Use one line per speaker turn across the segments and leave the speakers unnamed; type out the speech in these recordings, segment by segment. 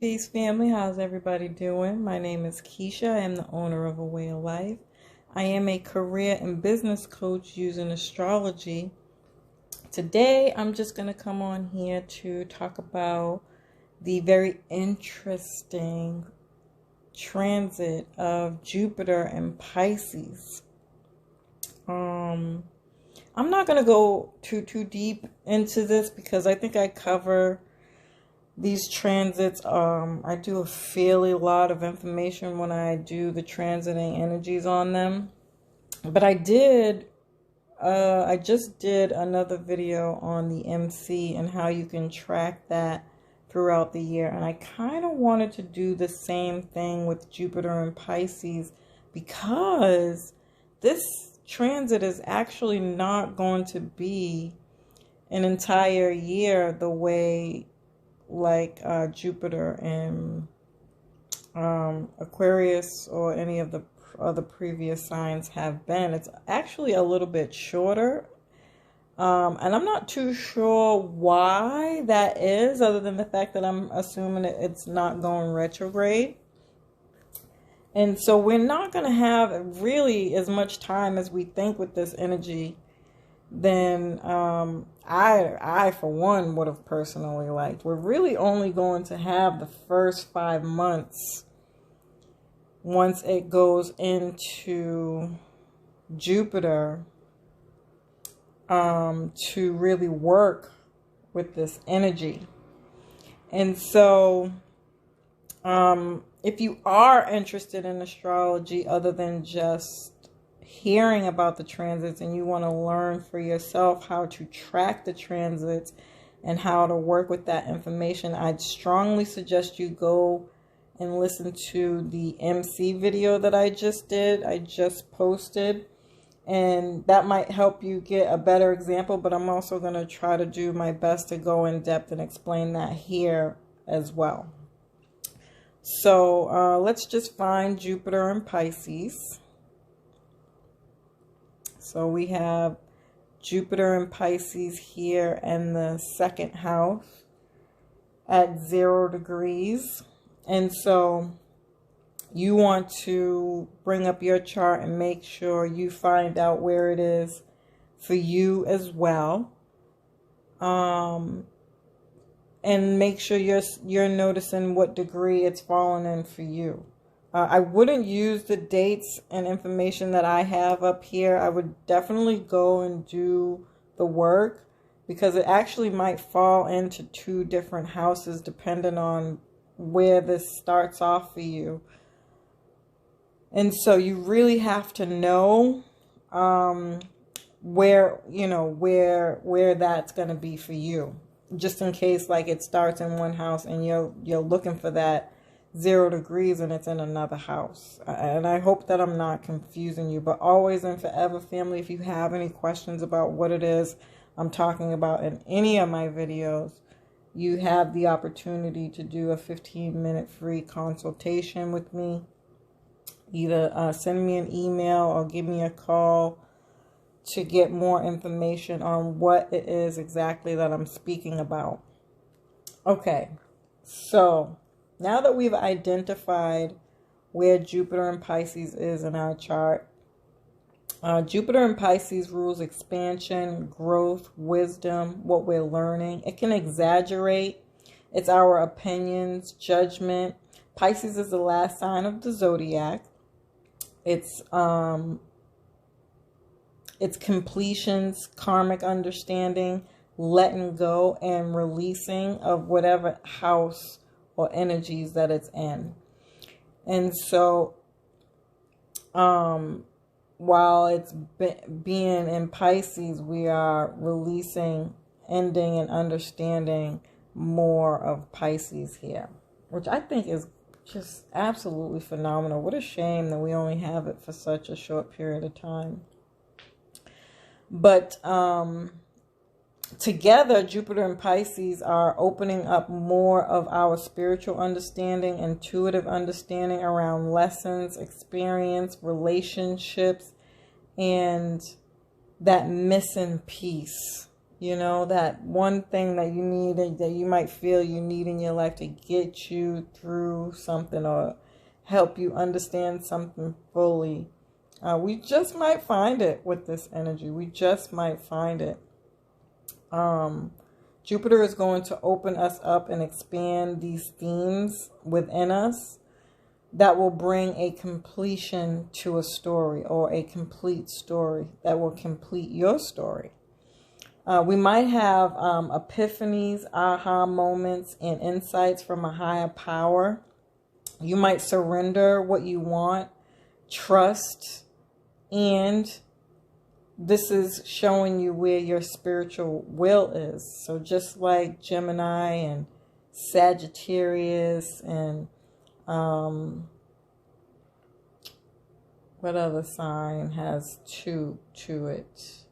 Peace, family. How's everybody doing? My name is Keisha. I am the owner of A Way of Life. I am a career and business coach using astrology. Today, I'm just going to come on here to talk about the very interesting transit of Jupiter and Pisces. I'm not going to go too deep into this because I think I cover these transits. I do a fairly lot of information when I do the transiting energies on them. But I just did another video on the MC and how you can track that throughout the year. And I kind of wanted to do the same thing with Jupiter and Pisces because this transit is actually not going to be an entire year the way like Jupiter and Aquarius or any of the other previous signs have been. It's actually a little bit shorter. And I'm not too sure why that is, other than the fact that I'm assuming it's not going retrograde. And so we're not going to have really as much time as we think with this energy than I for one would have personally liked. We're really only going to have the first 5 months once it goes into Jupiter to really work with this energy. And so if you are interested in astrology other than just hearing about the transits and you want to learn for yourself how to track the transits and how to work with that information, I'd strongly suggest you go and listen to the MC video that I just did. I just posted, and that might help you get a better example, but I'm also going to try to do my best to go in depth and explain that here as well. So let's just find Jupiter and Pisces. So we have Jupiter and Pisces here in the second house at 0 degrees. And so you want to bring up your chart and make sure you find out where it is for you as well. And make sure you're noticing what degree it's falling in for you. I wouldn't use the dates and information that I have up here. I would definitely go and do the work because it actually might fall into 2 different houses depending on where this starts off for you. And so you really have to know where that's going to be for you. Just in case like it starts in one house and you're looking for that 0 degrees and it's in another house. And I hope that I'm not confusing you, but always and forever, family, if you have any questions about what it is I'm talking about in any of my videos, you have the opportunity to do a 15-minute free consultation with me. Either send me an email or give me a call to get more information on what it is exactly that I'm speaking about. Okay, so now that we've identified where Jupiter and Pisces is in our chart, Jupiter and Pisces rules expansion, growth, wisdom, what we're learning. It can exaggerate. It's our opinions, judgment. Pisces is the last sign of the zodiac. It's completions, karmic understanding, letting go, and releasing of whatever house or energies that it's in. And so while it's being in Pisces, we are releasing, ending, and understanding more of Pisces here, which I think is just absolutely phenomenal. What a shame that we only have it for such a short period of time. But together, Jupiter and Pisces are opening up more of our spiritual understanding, intuitive understanding around lessons, experience, relationships, and that missing piece You know, that one thing that you need, that you might feel you need in your life to get you through something or help you understand something fully. We just might find it with this energy. We just might find it. Jupiter is going to open us up and expand these themes within us that will bring a completion to a story, or a complete story that will complete your story. We might have epiphanies, aha moments, and insights from a higher power. You might surrender what you want, trust, and this is showing you where your spiritual will is. So just like Gemini and Sagittarius and what other sign has two to it?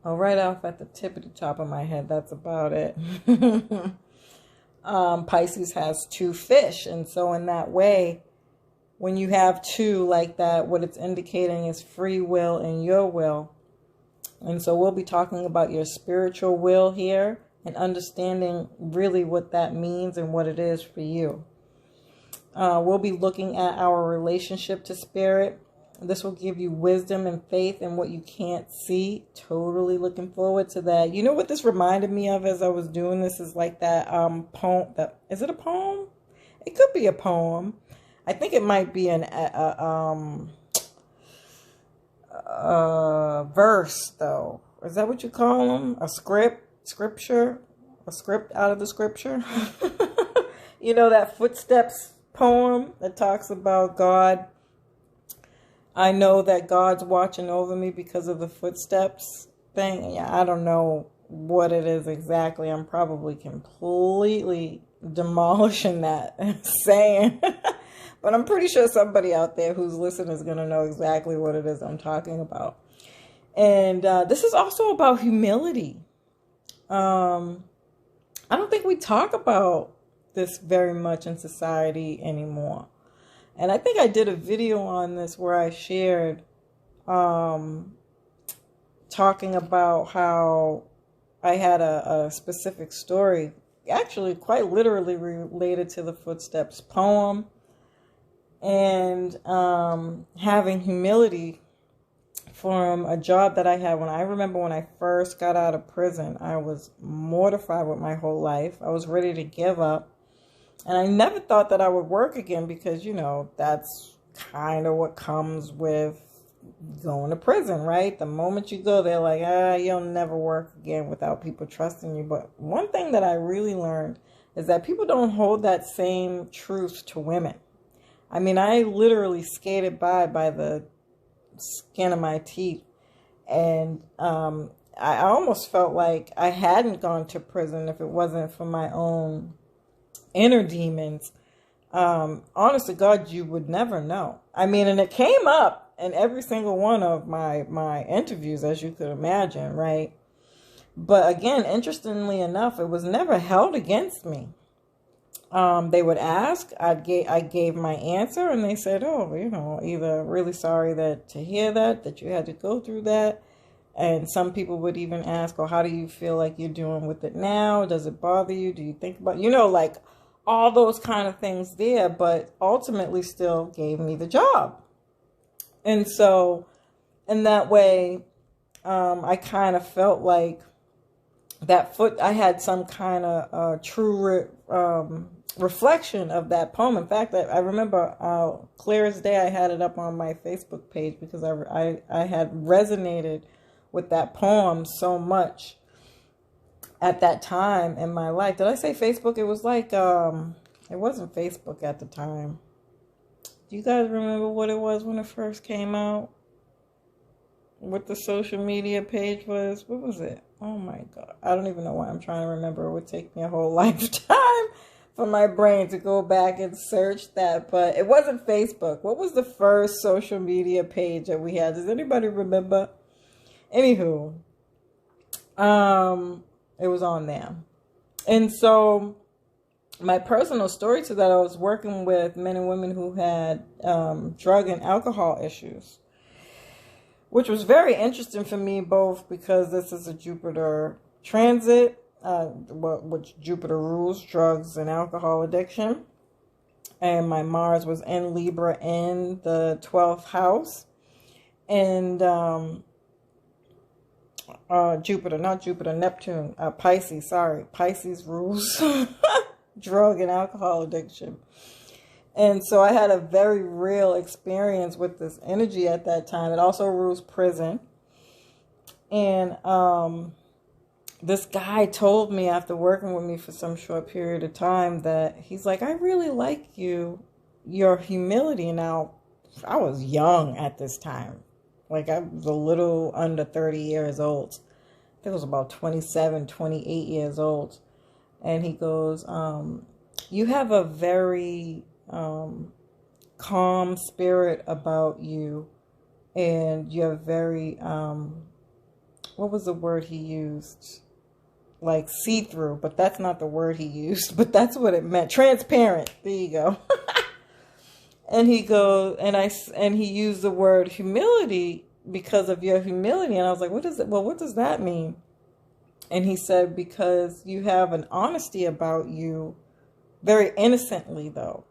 Oh, right off at the tip of the top of my head, that's about it. Pisces has 2 fish. And so in that way, when you have 2 like that, what it's indicating is free will and your will. And so we'll be talking about your spiritual will here and understanding really what that means and what it is for you. We'll be looking at our relationship to spirit. This will give you wisdom and faith in what you can't see. Totally looking forward to that. You know what this reminded me of as I was doing this is like that poem. Is it a poem? It could be a poem. I think it might be a verse, though. Is that what you call them? A scripture? A script out of the scripture? You know, that Footsteps poem that talks about God. I know that God's watching over me because of the footsteps thing. Yeah, I don't know what it is exactly. I'm probably completely demolishing that saying. But I'm pretty sure somebody out there who's listening is going to know exactly what it is I'm talking about. And this is also about humility. I don't think we talk about this very much in society anymore. And I think I did a video on this where I shared talking about how I had a specific story, actually quite literally related to the Footsteps poem, and having humility from a job that I had when I remember when I first got out of prison. I was mortified with my whole life. I was ready to give up. And I never thought that I would work again because, you know, that's kind of what comes with going to prison, right? The moment you go, they're like, you'll never work again without people trusting you. But one thing that I really learned is that people don't hold that same truth to women. I mean, I literally skated by the skin of my teeth. And I almost felt like I hadn't gone to prison if it wasn't for my own inner demons. Honest to God, you would never know. I mean, and it came up in every single one of my interviews, as you could imagine, right? But again, interestingly enough, it was never held against me. They would ask, I gave my answer, and they said, oh, you know, either really sorry to hear that you had to go through that. And some people would even ask, how do you feel like you're doing with it now? Does it bother you? Do you think about, like all those kind of things there, but ultimately still gave me the job. And so in that way, I kind of felt like I had some kind of true reflection of that poem. In fact, I remember clear as day, I had it up on my Facebook page because I had resonated with that poem so much at that time in my life. Did I say Facebook? It was like, it wasn't Facebook at the time. Do you guys remember what it was when it first came out? What the social media page was? What was it? Oh my God. I don't even know why I'm trying to remember. It would take me a whole lifetime for my brain to go back and search that. But it wasn't Facebook. What was the first social media page that we had? Does anybody remember? Anywho, it was on there. And so my personal story to that, I was working with men and women who had drug and alcohol issues. which was very interesting for me, both because this is a Jupiter transit, which Jupiter rules drugs and alcohol addiction. And my Mars was in Libra in the 12th house. And Neptune, Pisces, sorry. Pisces rules drug and alcohol addiction. And so I had a very real experience with this energy at that time. It also rules prison. And this guy told me after working with me for some short period of time that he's like, I really like your humility. Now, I was young at this time. Like, I was a little under 30 years old. I think I was about 27, 28 years old. And he goes, you have a very calm spirit about you. And you're very, what was the word he used? Like see-through, but that's not the word he used, but that's what it meant. Transparent. There you go. And he goes, and he used the word humility because of your humility. And I was like, what is it? Well, what does that mean? And he said, because you have an honesty about you, very innocently though,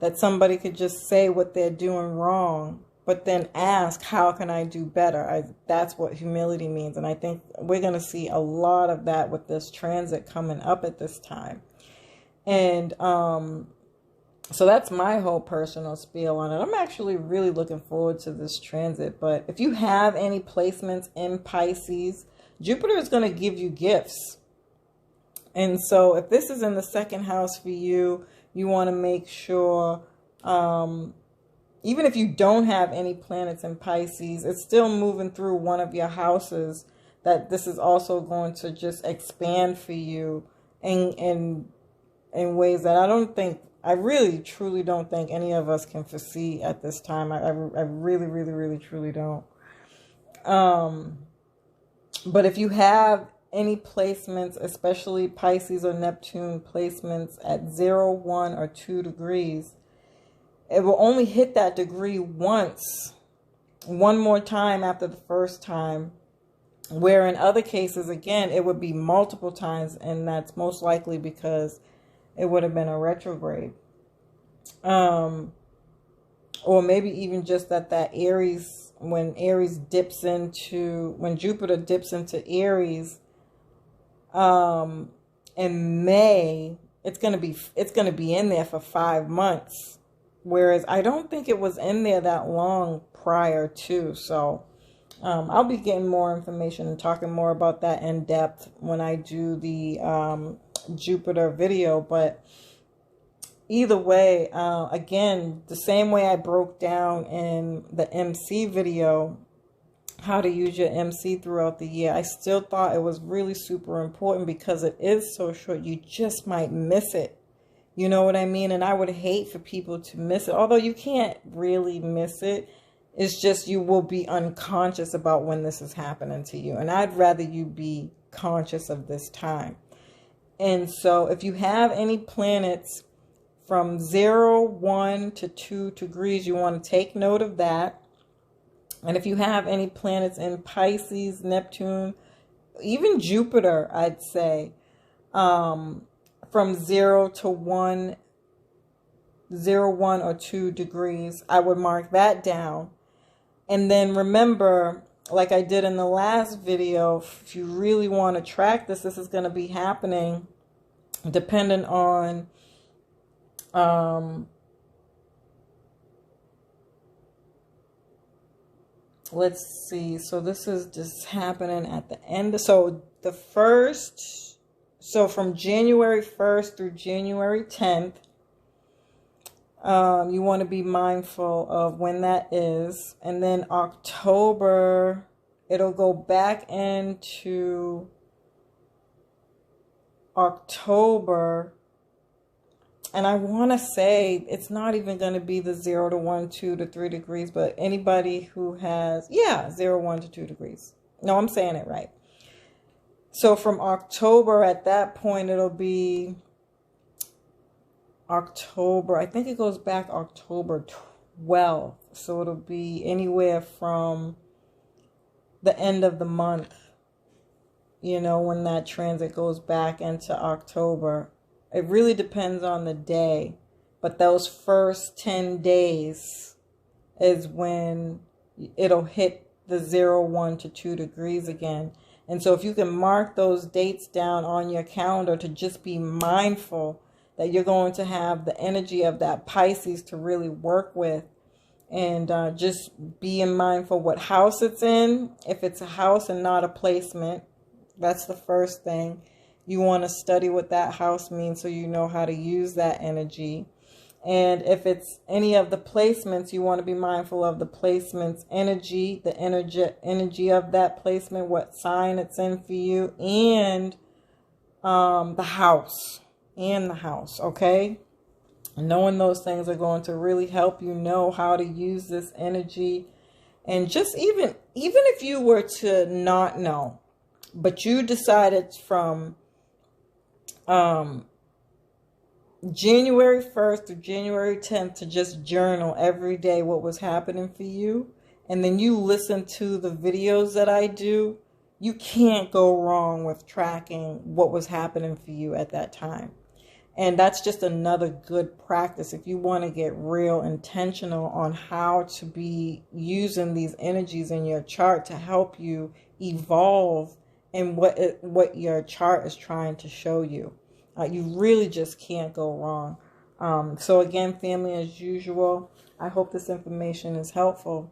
that somebody could just say what they're doing wrong, but then ask, how can I do better? That's what humility means. And I think we're going to see a lot of that with this transit coming up at this time. And so that's my whole personal spiel on it. I'm actually really looking forward to this transit. But if you have any placements in Pisces, Jupiter is going to give you gifts. And so if this is in the second house for you, you want to make sure... even if you don't have any planets in Pisces, it's still moving through one of your houses, that this is also going to just expand for you in ways that I really, truly don't think any of us can foresee at this time. I really, really, really, truly don't. But if you have any placements, especially Pisces or Neptune placements at 0, 1, or 2 degrees, it will only hit that degree once, one more time after the first time, where in other cases, again, it would be multiple times, and that's most likely because it would have been a retrograde. Or maybe even just that Aries, when Jupiter dips into Aries, in May, it's going to be in there for 5 months. Whereas I don't think it was in there that long prior to. So I'll be getting more information and talking more about that in depth when I do the Jupiter video. But either way, again, the same way I broke down in the MC video, how to use your MC throughout the year, I still thought it was really super important because it is so short. You just might miss it. You know what I mean? And I would hate for people to miss it. Although you can't really miss it. It's just you will be unconscious about when this is happening to you. And I'd rather you be conscious of this time. And so if you have any planets from 0, 1 to 2 degrees, you want to take note of that. And if you have any planets in Pisces, Neptune, even Jupiter, I'd say, from 0 to 1, 0, 1 or 2 degrees, I would mark that down. And then remember, like I did in the last video, if you really want to track this, this is going to be happening depending on let's see. So this is just happening at the end. So the first, so from January 1st through January 10th, you want to be mindful of when that is. And then October, it'll go back into October. And I want to say it's not even going to be the 0 to 1, 2 to 3 degrees, but anybody who has, 0, 1 to 2 degrees. No, I'm saying it right. So from October, at that point, it'll be October. I think it goes back October 12th. So it'll be anywhere from the end of the month, you know, when that transit goes back into October. It really depends on the day, but those first 10 days is when it'll hit the 0, 1 to 2 degrees again. And so if you can mark those dates down on your calendar to just be mindful that you're going to have the energy of that Pisces to really work with, and just being mindful what house it's in. If it's a house and not a placement, that's the first thing. You want to study what that house means so you know how to use that energy. And if it's any of the placements, you want to be mindful of the placement's energy, the energy of that placement, what sign it's in for you, and the house, okay? And knowing those things are going to really help you know how to use this energy. And just even if you were to not know, but you decided from January 1st through January 10th to just journal every day what was happening for you, and then you listen to the videos that I do, you can't go wrong with tracking what was happening for you at that time. And that's just another good practice if you want to get real intentional on how to be using these energies in your chart to help you evolve in what your chart is trying to show you. You really just can't go wrong. So again, family, as usual, I hope this information is helpful.